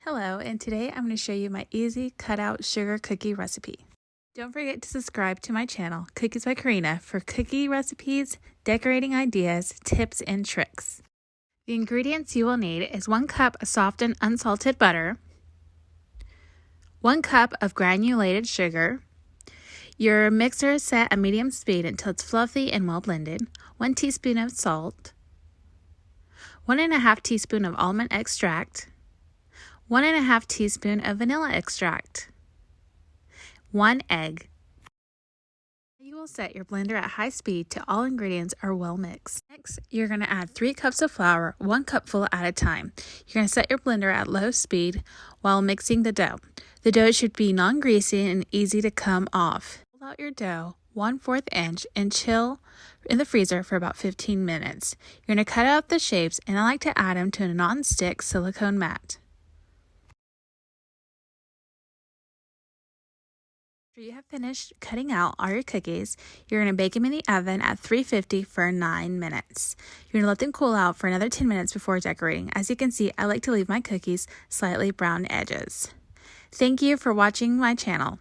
Hello, and today I'm going to show you my easy cutout sugar cookie recipe. Don't forget to subscribe to my channel, Cookies by Karina, for cookie recipes, decorating ideas, tips, and tricks. The ingredients you will need is 1 cup of soft and unsalted butter, 1 cup of granulated sugar. Your mixer is set at medium speed until it's fluffy and well blended, 1 teaspoon of salt, 1½ teaspoon of almond extract, 1½ teaspoon of vanilla extract, 1 egg. You will set your blender at high speed till all ingredients are well mixed. Next, you're going to add 3 cups of flour, 1 cupful at a time. You're going to set your blender at low speed while mixing the dough. The dough should be non-greasy and easy to come off. Pull out your dough 1/4 inch and chill in the freezer for about 15 minutes. You're going to cut out the shapes, and I like to add them to a non-stick silicone mat. After you have finished cutting out all your cookies, you're going to bake them in the oven at 350 for 9 minutes. You're going to let them cool out for another 10 minutes before decorating. As you can see, I like to leave my cookies slightly brown edges. Thank you for watching my channel.